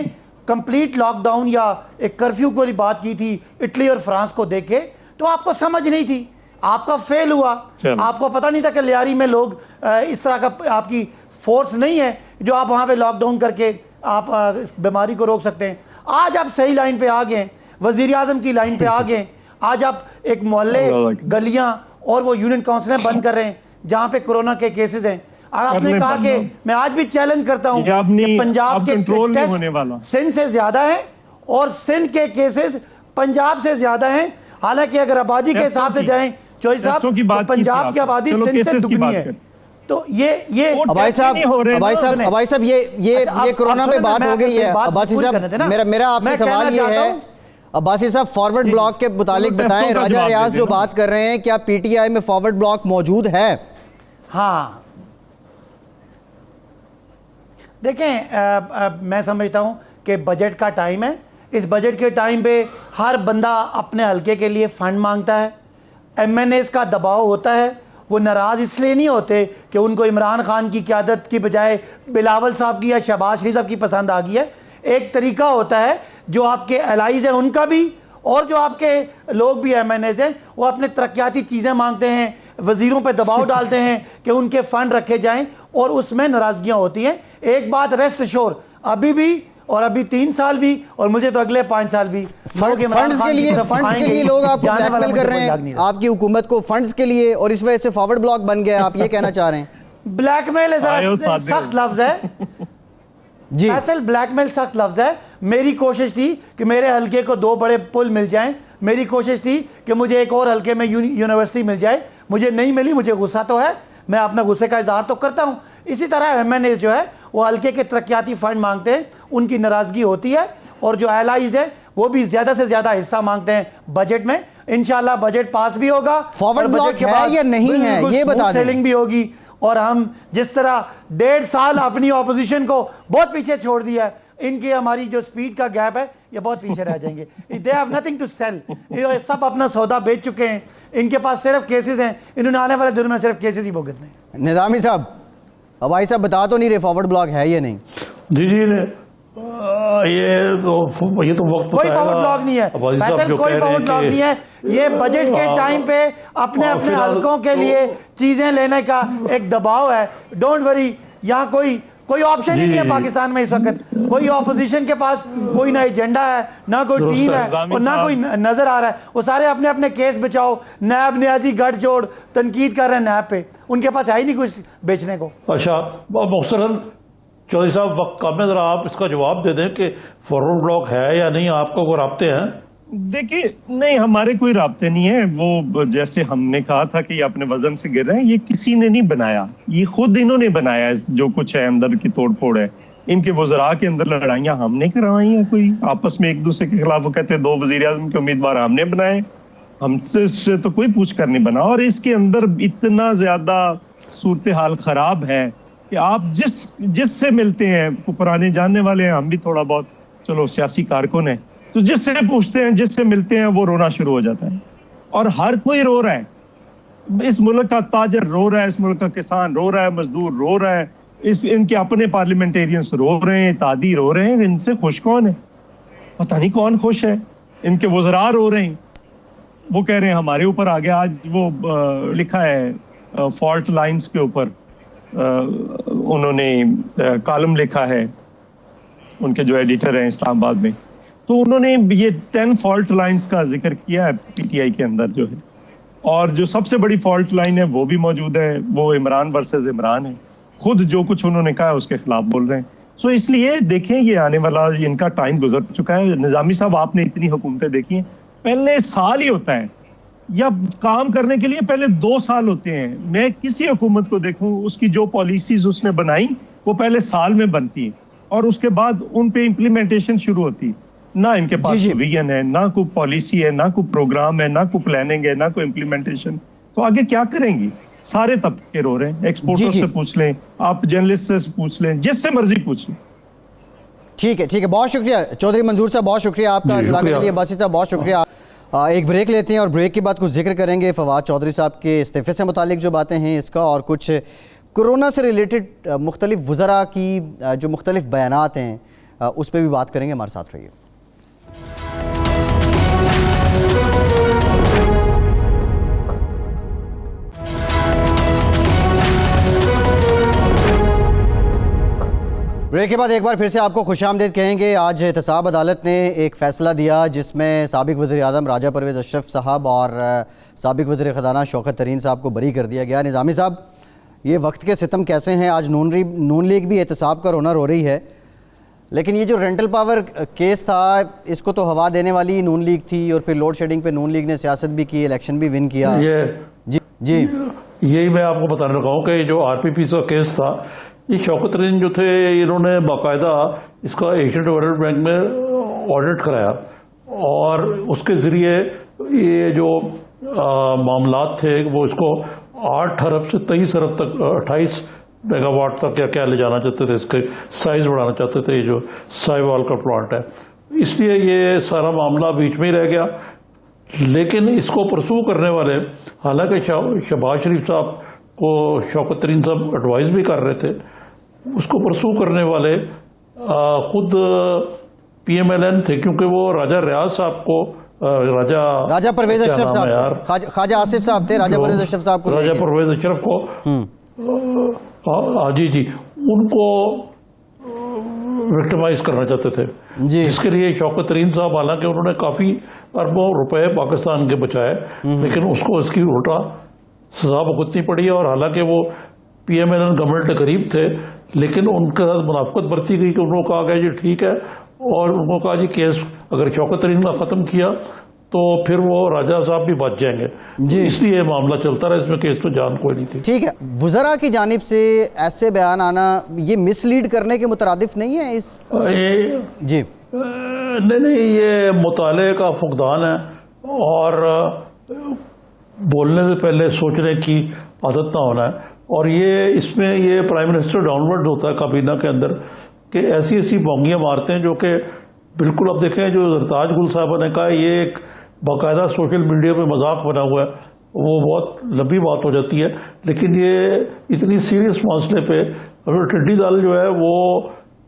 कंप्लीट लॉकडाउन या एक कर्फ्यू वाली बात की थी इटली और फ्रांस को देखे, तो आपको समझ नहीं थी, आपका फेल हुआ। आपको पता नहीं था कि लियारी में लोग इस तरह का, आपकी फोर्स नहीं है जो आप वहाँ पे लॉकडाउन करके आप इस बीमारी को रोक सकते हैं। आज आप सही लाइन पे आ गए, वज़ीर आज़म की लाइन पे आ गए। आज आप एक मोहल्ले, गलियां और वो यूनियन काउंसिलें बंद कर रहे हैं जहाँ पे कोरोना के केसेस हैं। आपने कहा कि मैं आज भी चैलेंज करता हूँ कि पंजाब के टेस्ट सिंध से ज्यादा है और सिंध के केसेस पंजाब से ज्यादा हैं। हालांकि अगर आबादी के हिसाब से जाएं चौधरी साहब, तो पंजाब की आबादी सिंध से दुगनी है। तो ये भाई साहब ये कोरोना पे बात हो गई है। अब्बासी साहब, मेरा आपसे सवाल ये है, अब्बासी साहब फॉरवर्ड ब्लॉक के मुतालिक बताएं, राजा रियाज जो बात कर रहे हैं, क्या PTI में फॉरवर्ड ब्लॉक मौजूद है? हाँ, देखें मैं समझता हूं कि बजट का टाइम है। इस बजट के टाइम पे हर बंदा अपने हलके के लिए फंड मांगता है। MNAs का दबाव होता है। वो नाराज़ इसलिए नहीं होते कि उनको इमरान खान की क़यादत की बजाय बिलावल साहब की या शहबाज शरीफ साहब की पसंद आ गई है। एक तरीका होता है, जो आपके एलाइज हैं उनका भी और जो आपके लोग भी MNAs हैं, वो अपने तरक्याती चीज़ें मांगते हैं, वज़ीरों पे दबाव डालते हैं कि उनके फ़ंड रखे जाएं और उसमें नाराज़गियाँ होती हैं। एक बात रेस्ट श्योर, अभी भी और अभी 3 साल भी और मुझे तो अगले 5 साल भी फंड्स के लिए लोग आपको ब्लैकमेल कर रहे हैं, आपकी हुकूमत को फंड्स के लिए, और इस वजह से फॉरवर्ड ब्लॉक बन गया। आप ये कहना चाह रहे हैं? ब्लैकमेल सख्त लफ्ज है। जी। फैसल ब्लैकमेल सख्त लफ्ज है। मेरी कोशिश थी कि मेरे हल्के को 2 बड़े पुल मिल जाएं, मेरी कोशिश थी कि मुझे एक और हल्के में यूनिवर्सिटी मिल जाए, मुझे नहीं मिली। मुझे गुस्सा तो है, मैं अपना गुस्से का इजहार तो करता हूँ। इसी तरह एमएनए जो है वो हल्के के तरक्याती फंड मांगते हैं, उनकी नाराजगी होती है, और जो एलाइज है वो भी ज्यादा से ज्यादा हिस्सा मांगते हैं बजट में। इंशाल्लाह बजट पास भी होगा, फॉरवर्ड और बजट ब्लॉक के है बाद या नहीं है, बिल्कुल ये बता स्मूथ दें। सेलिंग भी होगी। और हम जिस तरह 1.5 साल अपनी ऑपोजिशन को बहुत पीछे छोड़ दिया है, इनकी हमारी जो स्पीड का गैप है ये बहुत पीछे रह जाएंगे। They have nothing to sell, ये सब अपना सौदा बेच चुके हैं, इनके पास सिर्फ केसेस हैं, इन्होंने आने वाले दिनों में सिर्फ केसेस ही भुगतने हैं। निजामी साहब, अब भाई साहब बता तो नहीं रहे फॉरवर्ड ब्लॉक है या नहीं? जी ये तो वक्त कोई फॉरवर्ड ब्लॉक नहीं है फैसल, कोई फॉरवर्ड ब्लॉक नहीं है। ये बजट के टाइम पे अपने अपने हलकों के लिए चीजें लेने का एक दबाव है। डोंट वरी, यहाँ कोई ऑप्शन ही नहीं है पाकिस्तान में इस वक्त। कोई ऑपोजिशन के पास कोई ना एजेंडा है, ना कोई टीम है, और ना कोई नजर आ रहा है। वो सारे अपने अपने केस बचाओ, नैब न्याजी गठजोड़ तनकीद कर रहे हैं नैब पे, उनके पास है ही नहीं कुछ बेचने को। अच्छा मुख्तरन चौधरी साहब, वक्त कम है, जरा आप इसका जवाब दे दें कि फॉरवर्ड ब्लॉक है या नहीं, आपको कोई राब्ते हैं? देखिए, नहीं, हमारे कोई राब्ते नहीं है। वो जैसे हमने कहा था कि ये अपने वजन से गिर रहे हैं, ये किसी ने नहीं बनाया, ये खुद इन्होंने बनाया है। जो कुछ है अंदर की तोड़ फोड़ है, इनके वज़रा के अंदर लड़ाइयां हमने करवाई हैं, कोई आपस में एक दूसरे के खिलाफ। वो कहते हैं 2 वज़ीर-ए-आज़म के उम्मीदवार हमने बनाए, हमसे तो कोई पूछ कर नहीं बना। और इसके अंदर इतना ज्यादा सूरत हाल खराब है कि आप जिससे मिलते हैं, पुराने जानने वाले हैं, हम भी थोड़ा बहुत चलो सियासी कारकुन है, तो जिससे पूछते हैं, जिससे मिलते हैं, वो रोना शुरू हो जाता है। और हर कोई रो रहा है, इस मुल्क का ताजर रो रहा है, इस मुल्क का किसान रो रहा है, मजदूर रो रहा है, इनके अपने पार्लियामेंटेरियंस रो रहे हैं, तादी रो रहे हैं। इनसे खुश कौन है? पता नहीं कौन खुश है। इनके वज़रा रो रहे हैं, वो कह रहे हैं हमारे ऊपर आ गया। आज वो लिखा है फॉल्ट लाइंस के ऊपर, उन्होंने कॉलम लिखा है, उनके जो एडिटर हैं इस्लामाबाद में, तो उन्होंने ये 10 फॉल्ट लाइंस का जिक्र किया है पीटीआई के अंदर जो है। और जो सबसे बड़ी फॉल्ट लाइन है वो भी मौजूद है, वो इमरान वर्सेस इमरान है। खुद जो कुछ उन्होंने कहा है उसके खिलाफ बोल रहे हैं। सो इसलिए देखें, ये आने वाला इनका टाइम गुजर चुका है। निजामी साहब, आपने इतनी हुकूमतें देखी हैं, पहले साल ही होता है, या काम करने के लिए पहले 2 साल होते हैं। मैं किसी हुकूमत को देखूं, उसकी जो पॉलिसीज उसने बनाई वो पहले साल में बनती है, और उसके बाद उन पे इम्प्लीमेंटेशन शुरू होती है। ना इनके पास विजन है, ना कोई पॉलिसी है, ना कोई प्रोग्राम है, ना कोई प्लानिंग है, ना कोई इम्प्लीमेंटेशन। तो आगे क्या करेंगी? सारे तबके रो रहे हैं। एक्सपोर्टर से पूछ लें, आप जर्नलिस्ट से पूछ लें, जिससे मर्जी पूछ लें। ठीक है, बहुत शुक्रिया चौधरी मंजूर साहब, बहुत शुक्रिया आपका के लिए। बासी साहब, बहुत शुक्रिया। एक ब्रेक लेते हैं और ब्रेक के बाद कुछ जिक्र करेंगे फवाद चौधरी साहब के इस्तीफे से मुतालिक जो बातें हैं इसका, और कुछ कोरोना से रिलेटेड मुख्तलिफ वज़रा की जो मुख्तलिफ बयानात हैं उस पर भी बात करेंगे। हमारे साथ रहिए। ब्रेक के बाद एक बार फिर से आपको खुशामदीद कहेंगे। आज एहतसाब अदालत ने एक फ़ैसला दिया जिसमें साबिक़ वज़ीर-ए-आज़म राजा परवेज़ अशरफ साहब और साबिक़ वज़ीर ख़ज़ाना शौकत तरीन साहब को बरी कर दिया गया। निज़ामी साहब, ये वक्त के सितम कैसे हैं? आज नून लीग भी एहतसाब का रोना रो रही है, लेकिन ये जो रेंटल पावर केस था इसको तो हवा देने वाली नून लीग थी, और फिर लोड शेडिंग पे नून लीग ने सियासत भी की, इलेक्शन भी विन किया। जी यही मैं आपको बताने लगा हूँ कि जो आरपीपी का केस था, ये शौकत तरीन जो थे, इन्होंने बाकायदा इसका एशियन डेवलपमेंट बैंक में ऑडिट कराया, और उसके ज़रिए ये जो मामलात थे वो इसको 8 अरब से 23 अरब तक, 28 मेगावाट तक क्या ले जाना चाहते थे, इसके साइज बढ़ाना चाहते थे, ये जो साहिवाल का प्लांट है। इसलिए ये सारा मामला बीच में ही रह गया। लेकिन इसको परसू करने वाले, हालांकि शहबाज शरीफ साहब को शौकत तरीन साहब एडवाइस भी कर रहे थे, उसको परसू करने वाले खुद पीएमएलएन थे, क्योंकि वो राजा रियाज साहब को राजा परवेज़ अशरफ साहब, ख्वाजा आसिफ साहब थे, राजा परवेज़ अशरफ साहब को, राजा परवेज़ अशरफ को जी उनको विक्टिमाइज करना चाहते थे जी। जिसके लिए शौकत तरीन साहब, हालांकि उन्होंने काफ़ी अरबों रुपए पाकिस्तान के बचाए, लेकिन उसको इसकी उल्टा सजा भुगतनी पड़ी। और हालांकि वो PMNN गवर्नमेंट के करीब थे, लेकिन उनके साथ मुनाफिकत बरती गई कि उनको कहा गया जी ठीक है, और उनको कहा जी केस अगर शौकत तरीन का ख़त्म किया तो फिर वो राजा साहब भी बच जाएंगे। जी। तो इसलिए ये मामला चलता रहा, इसमें केस में जान कोई नहीं थी। ठीक है, वज़रा की जानिब से ऐसे बयान आना ये मिसलीड करने के मुतरादिफ नहीं है इस जी? नहीं, ये मुताले का फुकदान है, और बोलने से पहले सोचने की आदत ना होना है। और ये इसमें ये प्राइम मिनिस्टर डाउनवर्ड होता है काबीना के अंदर कि ऐसी ऐसी बोंगियाँ मारते हैं जो कि बिल्कुल, अब देखें जो जरताज गुल साहब ने कहा, ये एक बाकायदा सोशल मीडिया पे मजाक बना हुआ है, वो बहुत लंबी बात हो जाती है। लेकिन ये इतनी सीरियस मसले पे टिड्डी दल जो है वो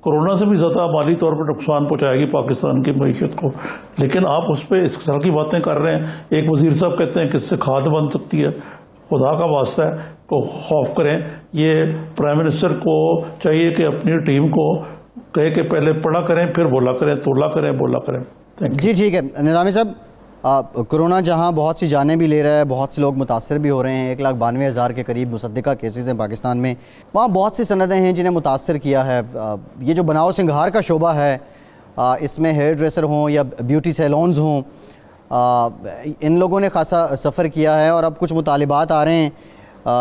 कोरोना से भी ज़्यादा माली तौर पर नुकसान पहुंचाएगी पाकिस्तान की मईशत को, लेकिन आप उस पर इस तरह की बातें कर रहे हैं। एक वजीर साहब कहते हैं कि इससे खाद बन सकती है, खुदा का वास्ता है को खौफ करें। ये प्राइम मिनिस्टर को चाहिए कि अपनी टीम को कहे कि पहले पढ़ा करें, फिर बोला करें, तोला करें, बोला करें। Thank you. जी ठीक है निज़ामी साहब, कोरोना जहां बहुत सी जानें भी ले रहा है, बहुत से लोग मुतासर भी हो रहे हैं, 1,92,000 के करीब मुसद्दिका केसेस हैं पाकिस्तान में, वहाँ बहुत सी सनदें हैं जिन्हें मुतासर किया है। ये जो बनाव सिंगार का शोबा है, इसमें हेयर ड्रेसर हों या ब्यूटी सैलून्स हों, इन लोगों ने खासा सफ़र किया है। और अब कुछ मुतालिबात आ रहे हैं,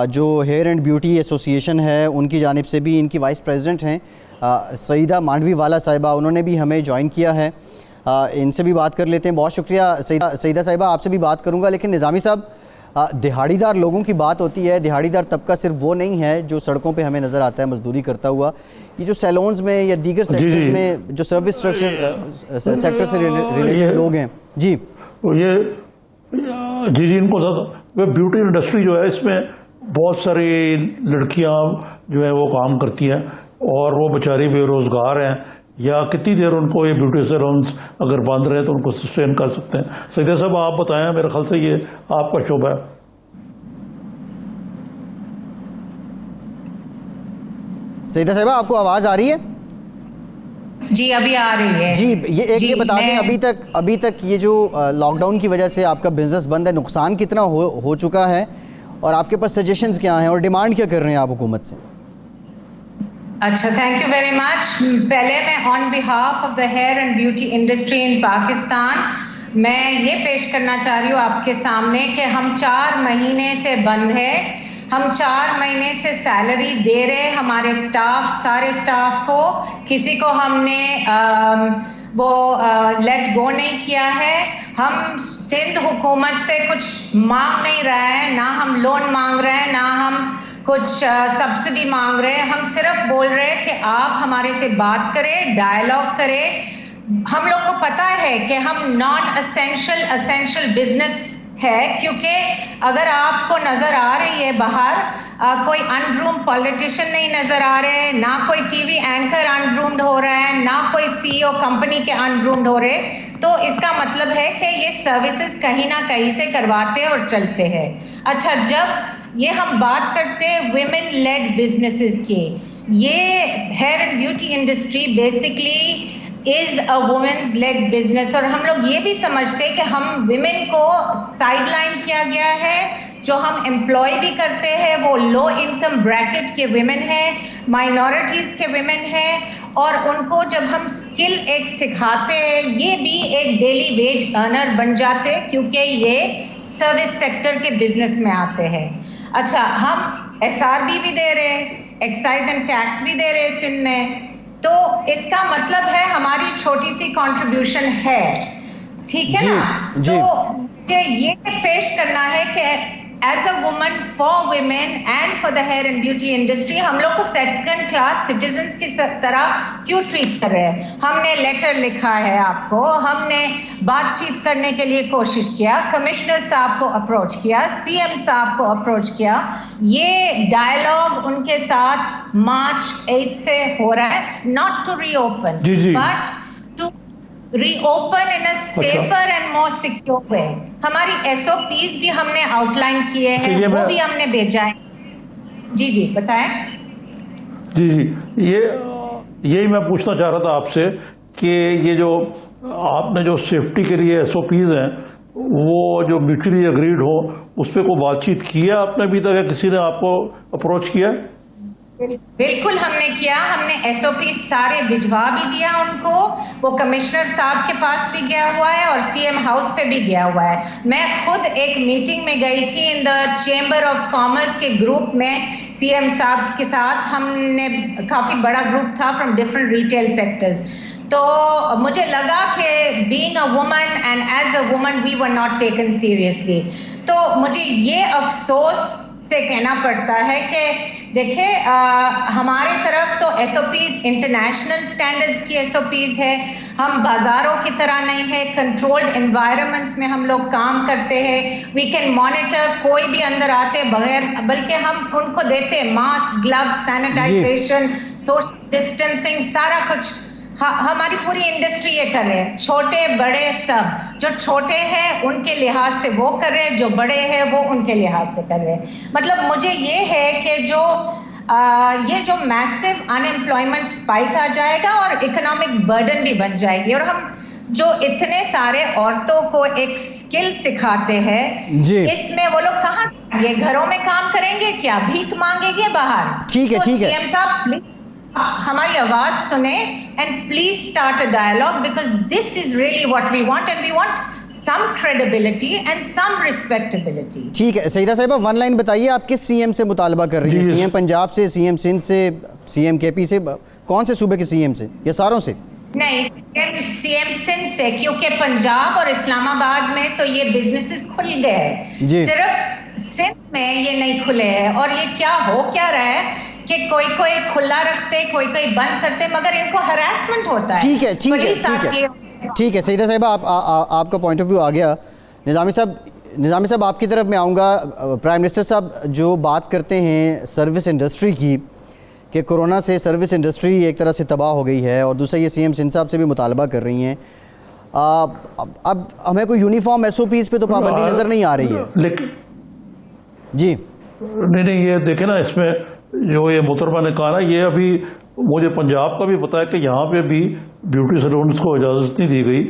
जो हेयर एंड ब्यूटी एसोसिएशन है उनकी जानिब से भी, इनकी वाइस प्रेसिडेंट हैं सईदा मांडवी वाला साहिबा, उन्होंने भी हमें ज्वाइन किया है। इनसे भी बात कर लेते हैं। बहुत शुक्रिया सईदा साहिबा, आपसे भी बात करूंगा। लेकिन निज़ामी साहब, दिहाड़ीदार लोगों की बात होती है, दिहाड़ीदार तबका सिर्फ वो नहीं है जो सड़कों पे हमें नज़र आता है मजदूरी करता हुआ। ये जो सैलून्स में या दीगर सेक्टर्स में जो सर्विस सेक्टर से रिलेटेड लोग हैं जी, ये जी इनको ज़्यादा ब्यूटी इंडस्ट्री जो है, इसमें बहुत सारी लड़कियां जो है वो काम करती हैं और वो बेचारी बेरोज़गार हैं, या कितनी देर उनको ये ब्यूटी सैलून्स अगर बंद रहे तो उनको सस्टेन कर सकते हैं। सईदा साहब आप बताएं, मेरे ख्याल से ये आपका शोबा है। सईदा साहिबा, आपको आवाज़ आ रही है? जी अभी आ रही है जी। ये बता दें, अभी तक ये जो लॉकडाउन की वजह से आपका बिजनेस बंद है, नुकसान कितना हो चुका है, और आपके पास सजेशंस क्या हैं और डिमांड क्या कर रहे हैं आप हुकूमत से? अच्छा, थैंक यू वेरी मच। पहले मैं on behalf of the hair and beauty industry in Pakistan मैं ये पेश करना चाह रही हूँ आपके सामने कि हम 4 महीने से बंद है। हम 4 महीने से सैलरी दे रहे हमारे स्टाफ, सारे स्टाफ को, किसी को हमने लेट गो नहीं किया है। हम सिंध हुकूमत से कुछ मांग नहीं रहे हैं, ना हम लोन मांग रहे हैं, ना हम कुछ सब्सिडी मांग रहे हैं। हम सिर्फ बोल रहे हैं कि आप हमारे से बात करें, डायलॉग करें। हम लोग को पता है कि हम नॉन एसेंशियल बिजनेस है, क्योंकि अगर आपको नजर आ रही है बाहर कोई अनग्रूम्ड पॉलिटिशियन नहीं नजर आ रहे, ना कोई टीवी एंकर अनग्रूम्ड हो रहा है, ना कोई सीईओ कंपनी के अनग्रूम्ड हो रहे, तो इसका मतलब है कि ये सर्विसेज कहीं ना कहीं से करवाते और चलते हैं। अच्छा, जब ये हम बात करते हैं विमेन लेड बिजनेसेस की, ये hair and beauty industry basically is a women's led business, और हम लोग ये भी समझते हैं कि हम विमेन को साइडलाइन किया गया है। जो हम एम्प्लॉय भी करते हैं वो लो इनकम ब्रैकेट के विमेन हैं, माइनॉरिटीज के विमेन हैं, और उनको जब हम स्किल एक सिखाते हैं, ये भी एक डेली वेज अर्नर बन जाते हैं, क्योंकि ये सर्विस सेक्टर के बिजनेस में आते हैं। अच्छा, हम SRB भी दे रहे हैं, एक्साइज एंड टैक्स भी दे रहे हैं सिंध में, तो इसका मतलब है हमारी छोटी सी कंट्रीब्यूशन है, ठीक है ना? तो ये पेश करना है कि as a woman for women and for the hair and beauty industry हम लोग को सेकंड क्लास सिटीजन्स की तरह क्यों ट्रीट कर रहे हैं। हमने लेटर लिखा है आपको, हमने बातचीत करने के लिए कोशिश किया, कमिश्नर साहब को अप्रोच किया, CM साहब को अप्रोच किया। ये डायलॉग उनके साथ March 8 से हो रहा है, not to reopen but to reopen in a safer and more secure way. हमारी SOPs भी हमने आउटलाइन किए हैं, वो भी हमने भेजा है। जी बताएं। जी यही मैं पूछना चाह रहा था आपसे कि ये जो आपने जो सेफ्टी के लिए SOPs हैं वो जो म्यूचुअली एग्रीड हो, उस पर कोई बातचीत की है आपने अभी तक, या किसी ने आपको अप्रोच किया? बिल्कुल हमने किया, हमने एसओपी सारे भिजवा भी दिया उनको, वो कमिश्नर साहब के पास भी गया हुआ है और सीएम हाउस पे भी गया हुआ है। मैं खुद एक मीटिंग में गई थी in the chamber of commerce के ग्रुप में सीएम साहब के साथ, हमने काफी बड़ा ग्रुप था फ्रॉम डिफरेंट रिटेल सेक्टर्स। तो मुझे लगा कि being a woman and as a woman we were not taken seriously. तो मुझे ये अफसोस से कहना पड़ता है कि देखिए हमारे तरफ तो एसओपीज इंटरनेशनल स्टैंडर्ड्स की एसओपीज है, हम बाजारों की तरह नहीं है, कंट्रोल्ड एनवायरनमेंट्स में हम लोग काम करते हैं, वी कैन मॉनिटर कोई भी अंदर आते बगैर, बल्कि हम उनको देते mask, gloves, sanitisation, social distancing, सारा कुछ हमारी पूरी इंडस्ट्री ये कर रहे हैं, छोटे बड़े सब। जो छोटे हैं उनके लिहाज से वो कर रहे हैं, जो बड़े हैं वो उनके लिहाज से कर रहे हैं। मतलब मुझे ये है कि जो ये जो मैसिव अनएम्प्लॉयमेंट स्पाइक आ जाएगा और इकोनॉमिक बर्डन भी बन जाएगी, और हम जो इतने सारे औरतों को एक स्किल सिखाते हैं, इसमें वो लोग कहाँ, ये घरों में काम करेंगे क्या, भीख मांगेंगे बाहर? ठीक है, ठीक है। सीएम साहब हमारी आवाज सुने and please start a dialogue, because this is really what we want and we want some credibility and some respectability. ठीक है सईदा साहिबा, वन लाइन बताइए, आप किस सीएम से मुतालबा कर रही हैं? सीएम पंजाब से, सीएम सिंध से, सीएम केपी से, कौन से सूबे के सीएम से, या सारों से? नहीं, सीएम सिंध से, क्योंकि पंजाब और इस्लामाबाद में तो ये बिजनेसेस खुल गए, सिर्फ सिंध में ये नहीं खुले हैं। और ये क्या हो क्या रहा है कि कोई कोई खुला रखते, कोई कोई बंद करते, मगर इनको हरासमेंट होता है। ठीक है, ठीक है, ठीक है, ठीक है सईदा साहिबा, आपका पॉइंट ऑफ व्यू आ गया। निज़ामी साहब आपकी तरफ मैं आऊँगा। प्राइम मिनिस्टर साहब जो बात करते हैं सर्विस इंडस्ट्री की, कि कोरोना से सर्विस इंडस्ट्री एक तरह से तबाह हो गई है, और दूसरा ये सीएम सिंध साहब से भी मुतालबा कर रही हैं। अब हमें कोई यूनिफॉर्म एसओपीज़ पे तो पाबंदी नज़र नहीं आ रही है, लेकिन जी नहीं ये देखे ना, इसमें जो ये मुहतरमा ने कहा ना, ये अभी मुझे पंजाब का भी पता है कि यहाँ पे भी ब्यूटी सैलून्स को इजाज़त नहीं दी गई,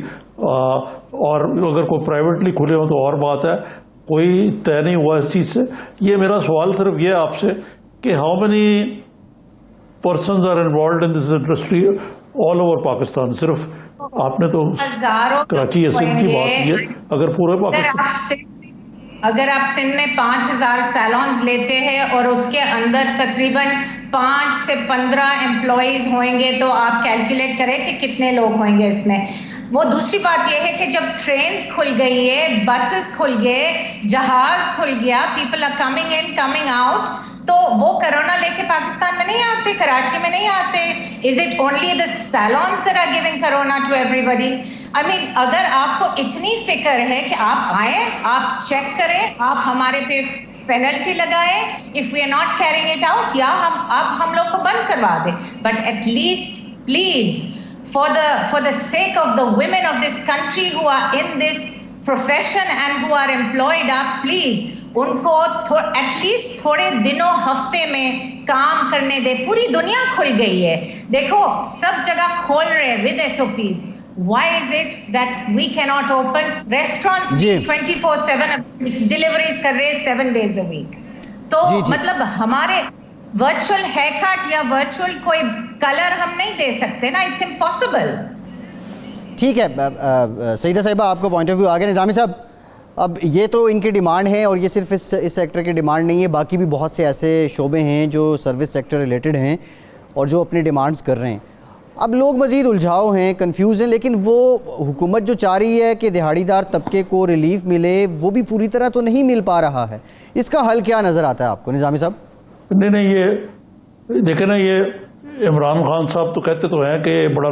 और अगर कोई प्राइवेटली खुले हो तो और बात है, कोई तय नहीं हुआ इस चीज़ से। ये मेरा सवाल सिर्फ ये आपसे कि how many persons are involved in this industry all over Pakistan? सिर्फ आपने तो कराची या सिंध की बात की है, अगर पूरे पाकिस्तान, अगर आप सिंध में 5000 सैलून्स लेते हैं और उसके अंदर तकरीबन 5 से 15 एम्प्लॉयज होंगे, तो आप कैलकुलेट करें कि कितने लोग होंगे इसमें। वो दूसरी बात यह है कि जब ट्रेन्स खुल गई है, बसेस खुल गए, जहाज खुल गया, people are coming in coming out, तो वो कोरोना लेके पाकिस्तान में नहीं आते, कराची में नहीं आते। Is it only the salons that are giving corona to everybody? I mean, अगर आपको इतनी फिक्र है कि आप आए, आप चेक करें, आप हमारे पे पेनल्टी लगाएं if we are not carrying it out, या हम लोग को बंद करवा दें, but at least please for the sake of the women of this country who are in this profession and who are employed, आप प्लीज उनको एटलीस्ट थोड़े दिनों हफ्ते में काम करने दे। पूरी दुनिया खुल गई है, देखो सब जगह खोल रहे हैं with SOPs. Why is it that we cannot open restaurants 24/7 deliveries कर रहे हैं 7 days a week? तो मतलब हमारे वर्चुअल हेयर कट या वर्चुअल कोई कलर हम नहीं दे सकते ना, इट्स इम्पॉसिबल। ठीक है सईदा साहिबा, आपको पॉइंट ऑफ व्यू आ गया। निज़ामी साहब, अब ये तो इनकी डिमांड है, और ये सिर्फ इस सेक्टर की डिमांड नहीं है, बाकी भी बहुत से ऐसे शोबे हैं जो सर्विस सेक्टर रिलेटेड हैं और जो अपनी डिमांड्स कर रहे हैं। अब लोग मज़ीद उलझाव हैं, कंफ्यूज हैं, लेकिन वो हुकूमत जो चाह रही है कि दिहाड़ीदार तबके को रिलीफ मिले, वो भी पूरी तरह तो नहीं मिल पा रहा है। इसका हल क्या नज़र आता है आपको निज़ामी साहब? नहीं, ये देखे ना, ये इमरान खान साहब तो कहते तो हैं कि बड़ा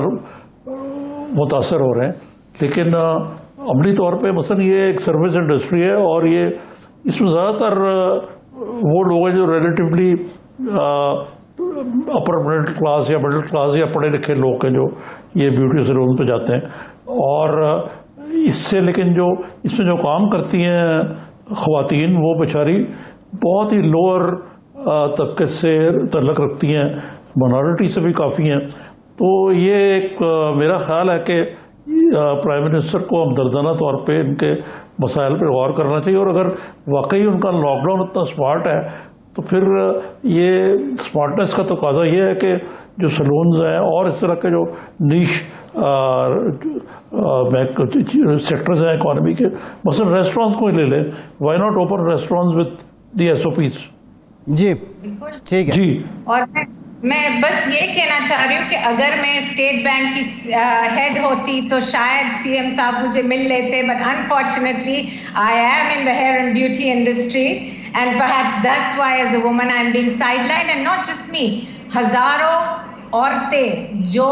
मुतासर हो रहे हैं, लेकिन अमली तौर पे मसलन ये एक सर्विस इंडस्ट्री है, और ये इसमें ज़्यादातर वो लोग हैं जो रिलेटिवली अपर मिडिल क्लास या मिडिल क्लास या पढ़े लिखे लोग हैं जो ये ब्यूटी सैलून पे जाते हैं। और इससे लेकिन जो इसमें जो काम करती हैं ख़वातीन, वो बेचारी बहुत ही लोअर तबके से तल्लुक़ रखती हैं, माइनॉरिटी से भी काफ़ी हैं। तो ये एक मेरा ख्याल है कि प्राइम मिनिस्टर को हमदर्दाना तौर पे इनके मसाइल पर गौर करना चाहिए, और अगर वाकई उनका लॉकडाउन इतना स्मार्ट है तो फिर ये स्मार्टनेस का तकाजा ये है कि जो सलून्स हैं और इस तरह के जो नीश सेक्टर्स हैं इकॉनमी के, मसलन रेस्टोरेंट्स को ही ले लें, why not open restaurants with the SOPs। जी ठीक है जी। और मैं बस ये कहना चाह रही हूँ कि अगर मैं स्टेट बैंक की हेड होती तो शायद CM साहब मुझे मिल लेते, but unfortunately I am in the hair and beauty industry and perhaps that's why as a woman I am being sidelined and not just me. हजारों औरतें जो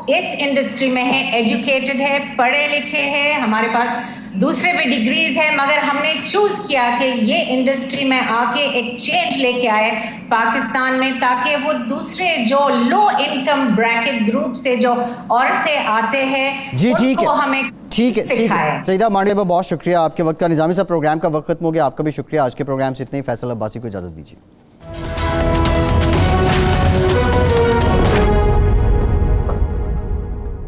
इस इंडस्ट्री में है, एजुकेटेड है, पढ़े लिखे हैं, हमारे पास दूसरे भी डिग्रीज है, मगर हमने चूज किया कि ये इंडस्ट्री में आके एक चेंज लेके आए पाकिस्तान में, ताकि वो दूसरे जो लो इनकम ब्रैकेट ग्रुप से जो औरतें आते हैं जी ठीक उनको है हमें ठीक है सईदा मांडे बहुत शुक्रिया आपके वक्त का। निजामी साहब प्रोग्राम का वक्त खत्म हो गया, आपका भी शुक्रिया। आज के प्रोग्राम से इतना ही। फैसल अब्बासी को इजाज़त दीजिए।